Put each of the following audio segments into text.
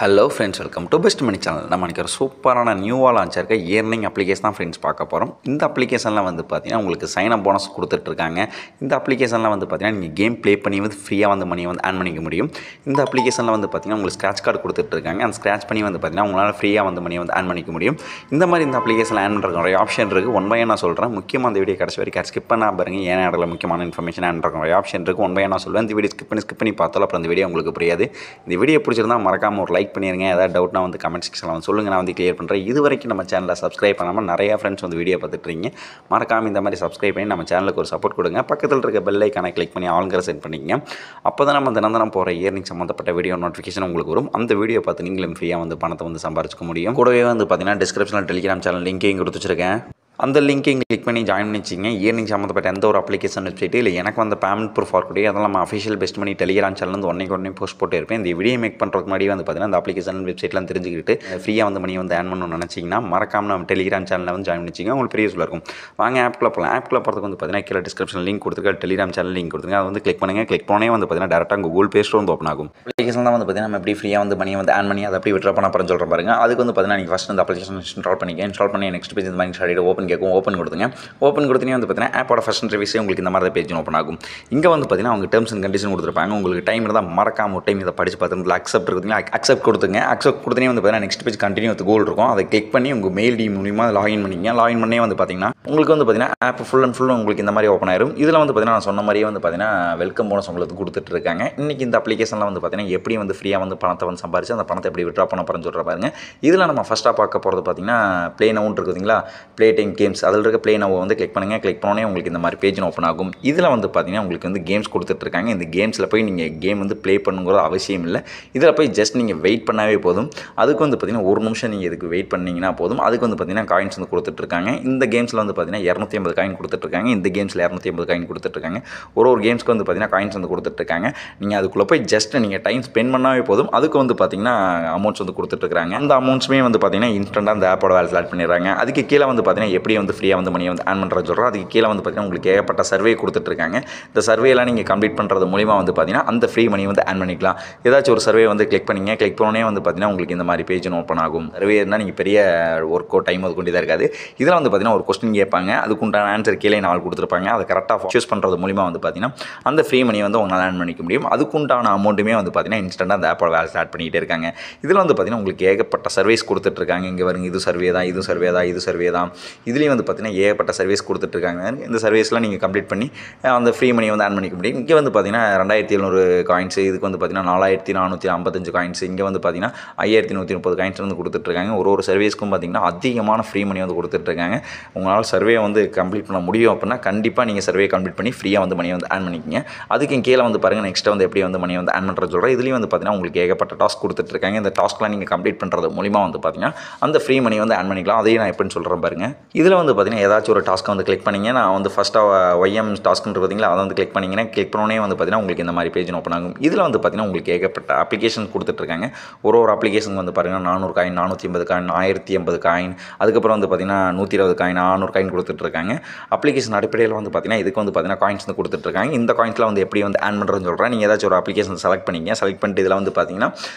Hello friends, welcome to best money channel. நம்ம இன்றைக்கி ஒரு சூப்பரான நியூவாக லான்ச் இருக்க இயர்னிங் அப்ளிகேஷன் தான் ஃப்ரெண்ட்ஸ் பார்க்க போகிறோம். இந்த அப்ளிகேஷனில் வந்து பார்த்தீங்கன்னா உங்களுக்கு சைன் அப் போனஸ் கொடுத்துட்ருக்காங்க. இந்த அப்ளிகேஷனில் வந்து பார்த்தீங்கன்னா நீங்கள் கேம் ப்ளே பண்ணி வந்து ஃப்ரீயாக வந்து மணியை வந்து ஆன் பண்ணிக்க முடியும். இந்த அப்ளிகேஷனில் வந்து பார்த்தீங்கன்னா உங்களுக்கு ஸ்க்ராட்ச் கார்டு கொடுத்துட்ருக்காங்க. அந்த ஸ்க்ராட்ச் பண்ணி வந்து பார்த்தீங்கன்னா உங்களால் ஃப்ரீயாக வந்து மணியை வந்து ஆன் பண்ணிக்க முடியும். இந்த மாதிரி இந்த அப்ளிகேஷனில் ஆன் பண்ணுற நிறைய ஆப்ஷன் இருக்குது. ஒன் பை நான் சொல்கிறேன். முக்கியமாக அந்த வீடியோ கடைசி வரைக்கும் ஸ்கிப் பண்ணா பாருங்க. ஏன்னா இடத்துல முக்கியமான இன்ஃபர்மேஷன் ஆன் பண்ணுற நிறைய ஆப்ஷன் இருக்குது. ஒன் பை நான் சொல்லுவேன். இந்த வீடியோ ஸ்கிப் பண்ணி பார்த்தாலும் அப்புறம் அந்த வீடியோ உங்களுக்கு புரியாது. இந்த வீடியோ பிடிச்சிருந்தா மறக்காமல் ஒரு லைக் பண்ணிடுங்க. ஏதாவது டவுட்னா வந்து கமெண்ட் செக்ஷனில் வந்து சொல்லுங்கள், நான் வந்து கிளியர் பண்ணுறேன். இது வரைக்கும் நம்ம சேனலில் சப்ஸ்கிரைப் பண்ணாமல் நிறையா ஃப்ரெண்ட்ஸ் வந்து வீடியோ பார்த்துட்ருக்கீங்க. மறக்காமல் இந்த மாதிரி சப்ஸ்கிரைப் பண்ணி நம்ம சேனலுக்கு ஒரு சப்போர்ட் கொடுங்க. பக்கத்தில் இருக்க பெல் ஐக்கானை கிளிக் பண்ணி ஆல்கிற செட் பண்ணிக்கங்க. அப்போ தான் நம்ம தினம் போகிற இயர்னிங் சம்மந்தப்பட்ட வீடியோ நோட்டிஃபிகேஷன் உங்களுக்கு வரும். அந்த வீடியோ பார்த்து நீங்களும் ஃப்ரீயாக வந்து பணத்தை வந்து சம்பாரிச்சிக்க முடியும். கூடவே வந்து பார்த்தீங்கன்னா டிஸ்கிரிப்ஷனில் டெலிகிராம் சேனல் லிங்கையும் கொடுத்து வச்சிருக்கேன். அந்த லிங்க்கையும் கிளிக் பண்ணி ஜாயின் பண்ணி வச்சிங்க. இயர்னிங் சம்மந்தப்பட்ட எந்த ஒரு அப்ளிகேஷன் வெப்சைட்டு இல்லை எனக்கு வந்து பேமெண்ட் ப்ரூஃப் ஆகக்கூடிய அதெல்லாம் நம்ம அஃபிஷியல் பெஸ்ட் மணி டெலிகிராம் சேனல் வந்து ஒன்றே போஸ்ட் போட்டு இருப்பேன். இந்த வீடியோ மேக் பண்ணுறதுக்கு முன்னாடி வந்து பார்த்தீங்கன்னா அந்த அப்ளிகேஷன் வெப்சைட்லாம் தெரிஞ்சுக்கிட்டு ஃப்ரீயாக வந்து மணி வந்து ஆன் பண்ணணும்னு நினச்சிங்கன்னா மறக்காமல் நம்ம டெலிகிராம் சேனலில் வந்து ஜாயின் பண்ணிச்சிங்க. உங்களுக்கு பெரிய யூஸ்ஃபுல்லாக இருக்கும். வாங்க ஆப்குள்ளே போகலாம். ஆப்குள்ளே போகிறதுக்கு வந்து பார்த்தீங்கன்னா கீழே டிஸ்கிரிப்ஷன் லிங்க் கொடுத்துருக்க டெலிகிராம் சேனல் லிங்க் கொடுத்துருங்க. அதை வந்து கிளிக் பண்ணுங்கள். கிளிக் பண்ணே வந்து பார்த்தீங்கன்னா டேரெக்டாக கூகுள் ப்ளே ஸ்டோர் வந்து ஓப்பன் ஆகும். அப்ளிகேஷன் தான் வந்து பார்த்தீங்கன்னா நம்ம எப்படி ஃப்ரீயாக வந்து மணியை வந்து ஆன் பண்ணி அதை எப்படி விட்ரா பண்ண போகிறேன்னு சொல்கிற பாருங்க. அதுக்கு வந்து பார்த்தீங்கன்னா நீங்கள் ஃபஸ்ட் அந்த அப்ளிகேஷன் இன்ஸ்டால் பண்ணிக்க. இன்ஸ்டால் பண்ணி நெக்ஸ்ட் பேஜ் இந்த மாதிரி ஸ்டார்ட் ஓப்பன் கேட்கும். ஓப்பன் கொடுத்துங்க. ஓப்பன் கொடுத்தனே வந்து பார்த்தீங்கன்னா ஆப்போட ஃபர்ஸ்ட் இன்டர்ஃபேஸே உங்களுக்கு இந்த மாதிரி பேஜ் ஓப்பன் ஆகும். இங்கே வந்து பார்த்தீங்கன்னா அவங்க டேர்ம்ஸ் அண்ட் கண்டிஷன் கொடுத்துருப்பாங்க. உங்களுக்கு டைம் இருந்தால் மறக்காம ஒரு டைம் இதை படித்து பார்த்துட்டு அக்செப்ட் இருக்குதுங்களா, அக்செப்ட் கொடுத்துங்க. அக்செப்ட் கொடுத்தனே வந்து பார்த்தீங்கன்னா நெக்ஸ்ட் பேஜ் கண்டினியூ வித் கோல் இருக்கும். அதை கிளிக் பண்ணி உங்கள் மெயில் டி மூலியமாக லாகின் பண்ணிங்க. லாகின் பண்ணே வந்து பார்த்தீங்கன்னா உங்களுக்கு வந்து பார்த்தீங்கன்னா ஆப் ஃபுல் அண்ட் ஃபுல் உங்களுக்கு இந்த மாதிரி ஓப்பன் ஆயிரும். இதில் வந்து பார்த்தீங்கன்னா நான் சொன்ன மாதிரியே வந்து பார்த்தீங்கன்னா வெல்கம் போனஸ் உங்களுக்கு கொடுத்துட்டு இருக்காங்க. இன்றைக்கி இந்த அப்ளிகேஷனில் வந்து பார்த்தீங்கன்னா எப்படி வந்து ஃப்ரீயாக வந்து பணத்தை வந்து சம்பாரிச்சு அந்த பணத்தை எப்படி விட்ரா பண்ண போகிறேன்னு சொல்கிற பாருங்க. இதில் நம்ம ஃபஸ்ட்டாக பார்க்க போகிறது பார்த்தீங்கன்னா ப்ளே நவுன்னு இருக்குதுங்களா, ப்ளே டைம் கேம்ஸ். அதில் இருக்க ப்ளே நவ் வந்து கிளிக் பண்ணுங்கள். கிளிக் பண்ணோன்னே உங்களுக்கு இந்த மாதிரி பேஜ் ஓப்பன் ஆகும். இதில் வந்து பார்த்தீங்கன்னா உங்களுக்கு வந்து கேம்ஸ் கொடுத்துட்ருக்காங்க. இந்த கேம்ஸில் போய் நீங்கள் கேம் வந்து ப்ளே பண்ணுங்கிற அவசியம் இல்லை. இதில் போய் ஜஸ்ட் நீங்கள் வெயிட் பண்ணாவே போதும். அதுக்கு வந்து பார்த்தீங்கன்னா ஒரு நிமிஷம் நீங்கள் இதுக்கு வெயிட் பண்ணிங்கன்னா போதும். அதுக்கு வந்து பார்த்தீங்கன்னா காயின்ஸ் வந்து கொடுத்துட்ருக்காங்க. இந்த கேம்ஸில் வந்து பார்த்தீங்கன்னா 250 காயின் கொடுத்துட்ருக்காங்க. இந்த கேம்ஸில் 250 காயின் கொடுத்துட்ருக்காங்க. ஒரு கேம்ஸ்க்கு வந்து பார்த்தீங்கன்னா காயின்ஸ் வந்து கொடுத்துட்ருக்காங்க. நீங்கள் அதுக்குள்ளே போய் ஜஸ்ட் நீங்கள் டைம் ஸ்பெண்ட் பண்ணாவே போதும். அதுக்கு வந்து பார்த்தீங்கன்னா அமௌண்ட்ஸ் வந்து கொடுத்துட்ருக்காங்க. அந்த அமௌண்ட்ஸுமே வந்து பார்த்தீங்கன்னா இன்ஸ்டன்ட்டாக அந்த ஆப்போட வேலை ஆட் பண்ணிடுறாங்க. அதுக்கு கீழே வந்து பார்த்தீங்கன்னா எப்படி வந்து ஃப்ரீயாக வந்து மணியை வந்து ஆன் பண்ணுறது சொல்கிறோம். அதுக்கு கீழே வந்து பார்த்தீங்கன்னா உங்களுக்கு ஏகப்பட்ட சர்வே கொடுத்துட்ருக்காங்க. இந்த சர்வேலாம் நீங்கள் கம்ப்ளீட் பண்ணுறது மூலிமா வந்து பார்த்தீங்கன்னா அந்த ஃப்ரீ மணி வந்து ஆன் பண்ணிக்கலாம். ஏதாச்சும் ஒரு சர்வே வந்து கிளிக் பண்ணிங்க. கிளிக் பண்ணோன்னே வந்து பார்த்தீங்கன்னா உங்களுக்கு இந்த மாதிரி பேஜ் ஓப்பன் ஆகும். சர்வே இருந்தால் நீங்கள் பெரிய ஒர்க்கோ டைம் அது கொண்டு தான் இருக்காது. இதில் வந்து பார்த்தீங்கன்னா ஒரு கொஸ்டின் கேட்பாங்க. அதுக்குண்டான ஆன்சர் கீழே 4 கொடுத்துருப்பாங்க. அதை கரெக்டாக சூஸ் பண்ணுறது மூலிமா வந்து பார்த்தீங்கன்னா அந்த ஃப்ரீ மணி வந்து உங்களால் ஆன் பண்ணிக்க முடியும். அதுக்குண்டான அமௌண்ட்டுமே வந்து பார்த்தீங்கன்னா இன்ஸ்டன்ட்டாக அந்த ஆப்போட வேலை ஸ்டார்ட் பண்ணிகிட்டே இருக்காங்க. இதில் வந்து பார்த்தீங்கன்னா உங்களுக்கு ஏகப்பட்ட சர்வீஸ் கொடுத்துட்ருக்காங்க. இங்கே வருங்க, இது சர்வே தான், இது சர்வே தான், இது சர்வே தான். இதுலேயும் வந்து பார்த்தீங்கன்னா ஏகப்பட்ட சர்வீஸ் கொடுத்துட்ருக்காங்க. இந்த சர்வீஸ்லாம் நீங்கள் கம்ப்ளீட் பண்ணி அந்த ஃப்ரீ மணி வந்து ஆன் பண்ணிக்க முடியும். இங்கே வந்து பார்த்தீங்கன்னா 2700 காயின்ஸு, இதுக்கு வந்து பார்த்தீங்கன்னா 4455 காயின்ஸு, இங்கே வந்து பார்த்தீங்கன்னா 5130 காயின்ஸ் வந்து கொடுத்துட்ருக்காங்க. ஒரு சர்வீஸ்க்கும் பார்த்தீங்கன்னா அதிகமான ஃப்ரீ மணி வந்து கொடுத்துட்ருக்காங்க. உங்களால் சர்வே வந்து கம்ப்ளீட் பண்ண முடியும் அப்படின்னா கண்டிப்பாக நீங்கள் சர்வே கம்ப்ளீட் பண்ணி ஃப்ரீயாக வந்து மணி வந்து ஆன் பண்ணிக்கிங்க. அதுக்கு கீழே வந்து பாருங்கள் நெக்ஸ்ட்டு வந்து எப்படி வந்து மணி வந்து ஆன் பண்ணுறது சொல்கிறேன். இதுலேயும் வந்து பார்த்தீங்கன்னா உங்களுக்கு ஏகப்பட்ட டாஸ்க் கொடுத்துட்ருக்காங்க. இந்த டாஸ்க்லாம் நீங்கள் கம்ப்ளீட் பண்ணுறது மூலிமா வந்து பார்த்தீங்கன்னா அந்த ஃப்ரீ மணி வந்து ஆன் பண்ணிக்கலாம். அதையும் நான் எப்படின்னு சொல்கிறேன் பாருங்கள். இதில் வந்து பார்த்தீங்கன்னா ஏதாச்சும் ஒரு டாஸ்க்கை வந்து கிளிக் பண்ணிங்க. நான் வந்து ஃபஸ்ட்டாக ஒய்எம் டாஸ்க்குன்னு பார்த்தீங்களா, அதை வந்து கிளிக் பண்ணிங்கன்னா கிளிக் பண்ணோன்னே வந்து பார்த்தீங்கன்னா உங்களுக்கு இந்த மாதிரி பேஜ் ஓப்பன் ஆகும். இதில் வந்து பார்த்தீங்கன்னா உங்களுக்கு ஏகப்பட்ட அப்ளிகேஷன் கொடுத்துட்ருக்காங்க. ஒரு அப்ளிகேஷன் வந்து பாருங்கள் 400 காயின், 450 காயின், 1080 காயின், அதுக்கப்புறம் வந்து பார்த்தீங்கன்னா 120 காயின், 600 காயின் கொடுத்துட்ருக்காங்க. அப்ளிகேஷன் அடிப்படையில் வந்து பார்த்தீங்கன்னா இதுக்கு வந்து பார்த்தீங்கன்னா காயின்ஸ் வந்து கொடுத்துட்ருக்காங்க. இந்த காயின்ஸில் வந்து எப்படி வந்து ஆன் பண்ணுறதுன்னு சொல்கிறேன். நீங்கள் ஏதாச்சும் ஒரு அப்ளிகேஷன் செலக்ட் பண்ணிங்க. செலக்ட் பண்ணிட்டு இதில் வந்து பார்த்தீங்கன்னா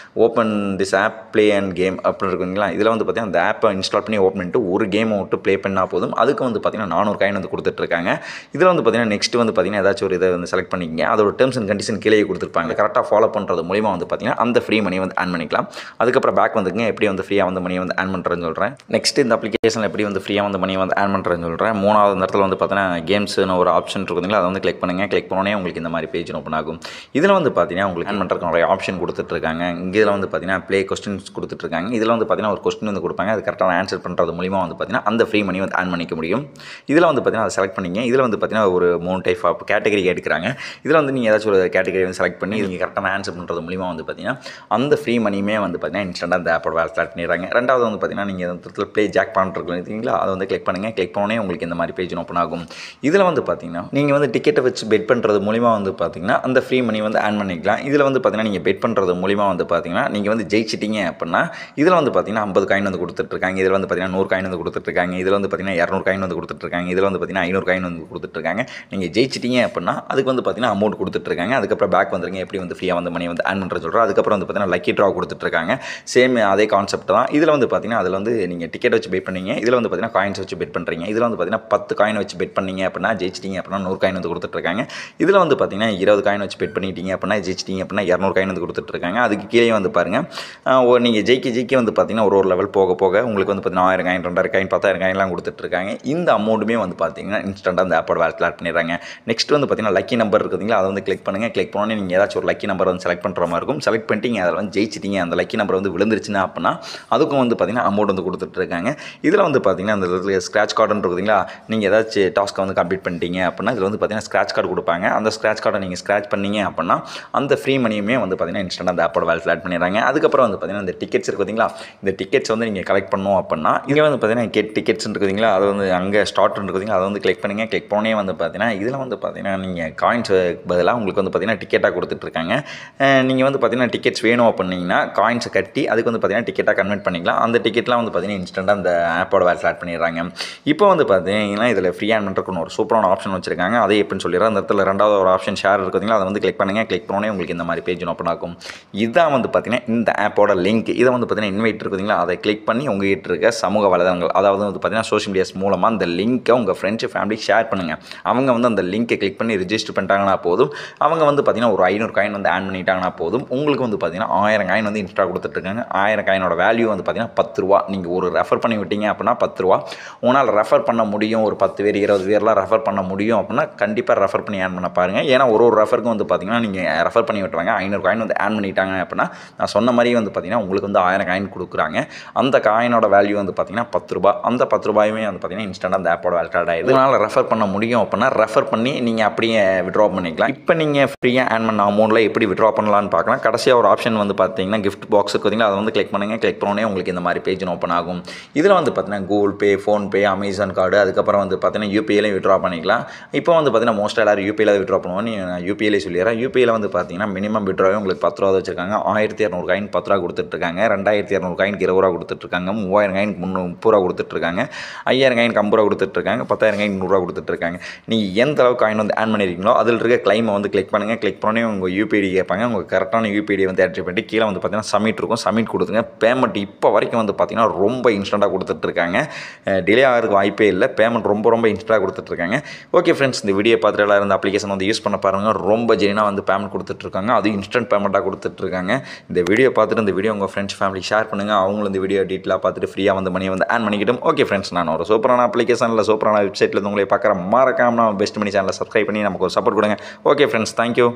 open this app play and game அப்படின்னு இருக்குங்களா. இதில் வந்து பார்த்தீங்கன்னா அந்த ஆப்பை இன்ஸ்டால் பண்ணி ஓப்பன் பண்ணிட்டு ஒரு கேமை விட்டு ப்ளே பண்ணால் போதும். அதுக்கு வந்து பார்த்தீங்கன்னா 400 காயின் வந்து கொடுத்துட்ருக்காங்க. இதில் வந்து பார்த்தீங்கன்னா நெக்ஸ்ட் வந்து பார்த்தீங்கன்னா ஏதாச்சும் ஒரு இதை வந்து செலக்ட் பண்ணிங்க. அதோட டேர்ம்ஸ் அண்ட் கண்டிஷன் கீழே கொடுத்துருப்பாங்க. கரெக்டாக ஃபாலோ பண்ணுறது மூலிமா வந்து பார்த்தீங்கன்னா அந்த ஃப்ரீ மணி வந்து ஆன் பண்ணிக்கலாம். அதுக்கப்புறம் பேக் வந்துங்க எப்படி வந்து ஃப்ரீயாக வந்து மணியை வந்து ஆன் பண்ணுறேன்னு சொல்கிறேன். நெக்ஸ்ட் இந்த அப்ளிகேஷனில் எப்படி வந்து ஃப்ரீயாக வந்து மணியை வந்து ஆன் பண்ணுறேன்னு சொல்கிறேன். மூணாவது இடத்துல வந்து பார்த்தீங்கன்னா கேம்ஸ்னு ஒரு ஆப்ஷன் இருக்குதுங்களா, அதை வந்து கிளிக் பண்ணுங்கள். கிளிக் பண்ணோன்னே உங்களுக்கு இந்த மாதிரி பேஜ் ஓப்பன் ஆகும். இதில் வந்து பார்த்தீங்கன்னா உங்களுக்கு ஆன் பண்ணுறதுக்கு நிறைய ஆப்ஷன் கொடுத்துட்ருக்காங்க. இங்கே வந்து பார்த்தீங்கன்னா ப்ளே கொஸ்டின்ஸ் கொடுத்துட்ருக்காங்க. இதில் வந்து பார்த்தீங்கன்னா ஒரு கொஸ்டின் வந்து கொடுப்பாங்க. அது கரெக்டாக ஆன்சர் பண்ணுறது மூலிமா வந்து பார்த்தீங்கன்னா அந்த ஃப்ரீ மணி வந்து ஆன் பண்ணிக்க முடியும். இதில் வந்து பார்த்தீங்கன்னா அதை செலக்ட் பண்ணிங்க. இதில் வந்து பார்த்தீங்கன்னா ஒரு 3 டைப் ஆஃப் கேட்டகரி கேட்டுக்கிறாங்க. இதில் வந்து நீங்கள் ஏதாச்சும் ஒரு கேட்டகரி வந்து செலக்ட் பண்ணி நீங்கள் கரெக்டான ஆன்சர் பண்ணுறது மூலிமா வந்து பார்த்தீங்கன்னா அந்த ஃப்ரீ மணியுமே வந்து பார்த்தீங்கன்னா இன்ஸ்டன்ட்டாக அந்த ஆப்போட வேலை ஸ்டார்ட் பண்ணிடுறாங்க. ரெண்டாவது வந்து பார்த்தீங்கன்னா நீங்கள் இந்த ப்ளே ஜாக் பண்ணிருக்கீங்களா, அதை வந்து கிளிக் பண்ணுங்கள். கிளிக் பண்ணோன்னே உங்களுக்கு இந்த மாதிரி பேஜ் ஓப்பன் ஆகும். இதில் வந்து பார்த்தீங்கன்னா நீங்கள் வந்து டிக்கெட்டை வச்சு பெட் பண்ணுறது மூலிமா வந்து பார்த்தீங்கன்னா அந்த ஃப்ரீ மணி வந்து ஆன் பண்ணிக்கலாம். இதில் வந்து பார்த்தீங்கன்னா நீங்கள் பெட் பண்ணுறது மூலிமா வந்து பார்த்தீங்கன்னா நீங்கள் வந்து ஜெயிச்சிட்டிங்க அப்படின்னா இதில் வந்து பார்த்தீங்கன்னா 50 காயின் வந்து கொடுத்துட்ருக்காங்க. இதில் வந்து பார்த்தீங்கன்னா 100 காயின் வந்து கொடுத்துட்ருக்காங்க. இதில் வந்து வந்து பார்த்தீங்கன்னா 200 காயின் வந்து கொடுத்துட்ருக்காங்க. இதில் வந்து பார்த்தீங்கன்னா 500 காயின் வந்து கொடுத்துட்ருக்காங்க. நீங்கள் ஜெயிச்சிட்டீங்க அப்படின்னா அதுக்கு வந்து பார்த்தீங்கன்னா அமௌண்ட் கொடுத்துட்ருக்காங்க. அதுக்கப்புறம் பேக் வந்துருங்க எப்படி வந்து ஃப்ரீயாக வந்து மணி வந்து ஏர்ன் பண்ணுறது சொல்கிறோம். அதுக்கப்புறம் வந்து பார்த்தீங்கன்னா லக்கி ட்ரா கொடுத்துட்ருக்காங்க. சேம் அதே கான்செப்ட் தான். இதில் வந்து பார்த்தீங்கன்னா அதில் வந்து நீங்கள் டிக்கெட் வச்சு பெட் பண்ணீங்க. இதில் வந்து பார்த்தீங்கன்னா காயின்ஸ் வச்சு பெட் பண்ணுறீங்க. இதில் வந்து பார்த்தீங்கன்னா 10 காயின் வச்சு பெட் பண்ணீங்க அப்படின்னா ஜெயிச்சிட்டீங்க அப்படின்னா 100 காயின் வந்து கொடுத்துட்ருக்காங்க. இதில் வந்து பார்த்தீங்கன்னா 20 காயின் வச்சு பெட் பண்ணிட்டீங்க அப்படின்னா ஜெயிச்சிட்டீங்க அப்படின்னா 200 காயின் வந்து கொடுத்துட்ருக்காங்க. அதுக்கு கீழே வந்து பாருங்கள் நீங்கள் ஜெயிக்க வந்து பார்த்தீங்கன்னா ஒரு லெவல் போக போக உங்களுக்கு வந்து பார்த்தீங்கன்னா 1000 காயின் 2000 காயின் 10,000 காயின்லாம் கொடுத்துட்ருக்காங்க. இந்த அமௌண்ட்டுமே வந்து பார்த்தீங்கன்னா இன்ஸ்டன்ட்டாக அந்த ஆப்போட வேலட்டில் ஆட் பண்ணிடுறாங்க. நெக்ஸ்ட் வந்து பார்த்தீங்கன்னா லக்கி நம்பர் இருக்குதுங்களா, அதை வந்து கிளிக் பண்ணுங்கள். கிளிக் பண்ணோன்னே நீங்கள் ஏதாச்சும் ஒரு லக்கி நம்பர் வந்து செலக்ட் பண்ணுற மாதிரி இருக்கும். செலக்ட் பண்ணிட்டு அதில் வந்து ஜெயிச்சிட்டீங்க, அந்த லக்கி நம்பர் வந்து விழுந்துருச்சுன்னா அப்படின்னா அதுக்கும் வந்து பார்த்தீங்கன்னா அமௌண்ட் வந்து கொடுத்துட்ருக்காங்க. இதில் வந்து பார்த்தீங்கன்னா அந்த ஸ்க்ராட்ச் கார்டுன்னு இருக்குதுங்களா, நீங்கள் ஏதாச்சும் டாஸ்க்கை வந்து கம்ப்ளீட் பண்ணிட்டீங்க அப்படின்னா இதில் வந்து பார்த்தீங்கன்னா ஸ்க்ராட்ச் கார்டு கொடுப்பாங்க. அந்த ஸ்க்ராட்ச் கார்டை நீங்கள் ஸ்க்ராட்ச் பண்ணீங்க அப்படின்னா அந்த ஃப்ரீ மணியுமே வந்து பார்த்தீங்கன்னா இன்ஸ்டன்ட்டாக அந்த ஆப்போட வேலட்டில் ஆட் பண்ணிடுறாங்க. அதுக்கப்புறம் வந்து பார்த்தீங்கன்னா இந்த டிக்கெட்ஸ் இருக்குது பார்த்தீங்களா, இந்த டிக்கெட்ஸ் வந்து நீங்கள் கலெக்ட் பண்ணணும் அப்படின்னா இங்கே வந்து பார்த்தீங்கன்னா கெட் டிக்கெட்ஸ் இருக்குதுங்களா, அது வந்து அங்கே ஸ்டார்ட் இருக்குதுங்களா, அதை வந்து கிளிக் பண்ணுங்கள். கிளிக் பண்ணே வந்து பார்த்தீங்கன்னா இதில் வந்து பார்த்தீங்கன்னா நீங்கள் காயின்ஸ் பதிலாக உங்களுக்கு வந்து பார்த்தீங்கன்னா டிக்கெட்டாக கொடுத்துட்ருக்காங்க. நீங்கள் வந்து பார்த்தீங்கன்னா டிக்கெட்ஸ் வேணும் அப்படின்னீங்கன்னா காயின்ஸை கட்டி அதுக்கு வந்து பார்த்தீங்கன்னா டிக்கெட்டாக கன்வெர்ட் பண்ணிக்கலாம். அந்த டிக்கெட்லாம் வந்து பார்த்தீங்கன்னா இன்ஸ்டன்ட்டாக அந்த ஆப்போட வேலட்டில் ஆட் பண்ணிடுறாங்க. இப்போ வந்து பார்த்தீங்கன்னா இதில் ஃப்ரீ ஆட் பண்ணுறதுக்கு ஒரு சூப்பரான ஆப்ஷன் வச்சிருக்காங்க. அதை எப்படின்னு சொல்லிடுறேன். அந்த இடத்துல ரெண்டாவது ஒரு ஆப்ஷன் ஷேர் இருக்குதுங்களா, அதை வந்து கிளிக் பண்ணுங்கள். கிளிக் பண்ணோன்னே உங்களுக்கு இந்த மாதிரி பேஜ் ஓப்பன் ஆகும். இதுதான் வந்து பார்த்தீங்கன்னா இந்த ஆப்போட லிங்க். இதை வந்து பார்த்தீங்கன்னா இன்வைட் இருக்குதுங்களா, அதை கிளிக் பண்ணி உங்ககிட்ட இருக்க சமூக வலைதளங்கள் அதாவது வந்து பார்த்தீங்கன்னா சோஷியல் மீடியாஸ் மூலமாக அந்த லிங்க்கை உங்கள் ஃப்ரெண்ட்ஸ் ஃபேமிலி ஷேர் பண்ணுங்கள். அவங்க வந்து அந்த லிங்க்கை கிளிக் பண்ணி ரிஜிஸ்டர் பண்ணிட்டாங்கன்னா போதும். அவங்க வந்து பார்த்தீங்கன்னா ஒரு 500 காயின் வந்து ஆட் பண்ணிட்டாங்கன்னா போதும். உங்களுக்கு வந்து பார்த்தீங்கன்னா 1000 காயின் வந்து இன்ஸ்டா கொடுத்துட்ருக்காங்க. 1000 காயினோட வேல்யூ வந்து பார்த்தீங்கன்னா 10 ரூபா. நீங்கள் ஒரு ரெஃபர் பண்ணி விட்டீங்க அப்படின்னா 10 ரூபா. உங்களால் ரெஃபர் பண்ண முடியும், ஒரு 10 பேர் 20 பேர்லாம் ரெஃபர் பண்ண முடியும் அப்படின்னா கண்டிப்பாக ரெஃபர் பண்ணி ஆட் பண்ண பாருங்கள். ஏன்னா ஒரு ரெஃபருக்கும் வந்து பார்த்தீங்கன்னா நீங்கள் ரெஃபர் பண்ணி விட்டுருவாங்க. 500 காயின் வந்து ஆட் பண்ணிட்டாங்க அப்படின்னா நான் சொன்ன மாதிரி வந்து பார்த்தீங்கன்னா உங்களுக்கு வந்து 1000 காயின் கொடுக்குறாங்க. அந்த காயினோட வேல்யூ வந்து பார்த்தீங்கன்னா 10 ரூபா. அந்த 10 ரூபாயுமே வந்து பார்த்தீங்கன்னா இன்ஸ்டன்ட்டாக அந்த ஆப்போட வேலட் ஆட் ஆகிடுது. இதனால் ரெஃபர் பண்ண முடியும் அப்படின்னா ரெஃபர் பண்ணி நீங்கள் அப்படியே விட்ரா பண்ணிக்கலாம். இப்போ நீங்கள் ஃப்ரீயாக ஆட் பண்ண அமௌண்ட்டில் எப்படி விட்ரா பண்ணலான்னு பார்க்கலாம். கடைசியாக ஒரு ஆப்ஷன் வந்து பார்த்தீங்கன்னா கிஃப்ட் பாக்ஸ் இருக்குதுங்களா, அதை வந்து கிளிக் பண்ணுங்கள். கிளிக் பண்ணோன்னே உங்களுக்கு இந்த மாதிரி பேஜ் ஓப்பன் ஆகும். இதில் வந்து பார்த்தீங்கன்னா Google Pay, PhonePe, Amazon card, அதுக்கப்புறம் வந்து பார்த்தீங்கன்னா யூபிஐலையும் விட்ரா பண்ணிக்கலாம். இப்போ வந்து பார்த்தீங்கன்னா மோஸ்ட்டாக எல்லாரும் யூபிஐயில் விட்ரா பண்ணுவோன்னு நான் யூபிஐலே சொல்லிடுறேன். யூபிஐயில் வந்து பார்த்தீங்கன்னா மினிமம் விட்ராவே உங்களுக்கு 10 ரூபா வச்சிருக்காங்க. 1200 காயின் 10 ரூபா கொடுத்துட்ருக்காங்க. 2200 காயினுக்கு 20 ரூபா கொடுத்துட்ருக்காங்க. 3000 காயினுக்கு 30 ரூபா கொடுத்துட்ருக்காங்க. 5000 காயினுக்கு 50 ரூபா கொடுத்துட்ருக்காங்க. 10,000 காயினுக்கு 100 ரூபா கொடுத்துட்ருக்காங்க. நீங்கள் எந்த அளவுக்கு காயின் வந்து ஆட் பண்ணியிருக்கீங்களோ அதில் இருக்க கிளைமை வந்து கிளிக் பண்ணுங்கள். கிளிக் பண்ணி உங்கள் யூபிஐடி கேட்பாங்க. உங்கள் கரெக்டான யூபிஐடி வந்து என்ட்ரி பண்ணி கீழே வந்து பார்த்தீங்கன்னா சப்மிட் இருக்கும். சப்மிட் கொடுத்துங்க. பேமெண்ட் இப்போ வரைக்கும் வந்து பார்த்தீங்கன்னா ரொம்ப இன்ஸ்டண்ட்டாக கொடுத்துட்ருக்காங்க. டிலே ஆகிறதுக்கு வாய்ப்பே இல்லை. பேமெண்ட் ரொம்ப இன்ஸ்டண்ட்டாக கொடுத்துட்ருக்காங்க. ஓகே ஃப்ரெண்ட்ஸ், இந்த வீடியோ பார்த்துட்டு எல்லாரும் இந்த அப்ளிகேஷன் வந்து யூஸ் பண்ண பாருங்கள். ரொம்ப ஜெனினாக வந்து பேமெண்ட் கொடுத்துட்ருக்காங்க. அது இன்ஸ்டன்ட் பேமெண்ட்டாக கொடுத்துட்ருக்காங்க. இந்த வீடியோ பார்த்துட்டு இந்த வீடியோ உங்கள் ஃப்ரெண்ட்ஸ் ஃபேமிலி ஷேர் பண்ணுங்கள். அவங்களும் இந்த வீடியோ டீட்டெயிலாக பார்த்துட்டு ஃப்ரீயாக வந்து மணியை வந்து ஆன் பண்ணிக்கிட்டும். ஓகே ஃப்ரெண்ட்ஸ், நான் ஒரு சூப்பரான அப்ளிகேஷனில் சூப்பரான வெப்சைட்டில் உங்களை பார்க்குற மறக்காம பெஸ்ட் மணி சேனலை சப்ஸ்கிரைப் பண்ணி நமக்கு ஒரு சப்போர்ட் கொடுங்க. Okay friends, thank you.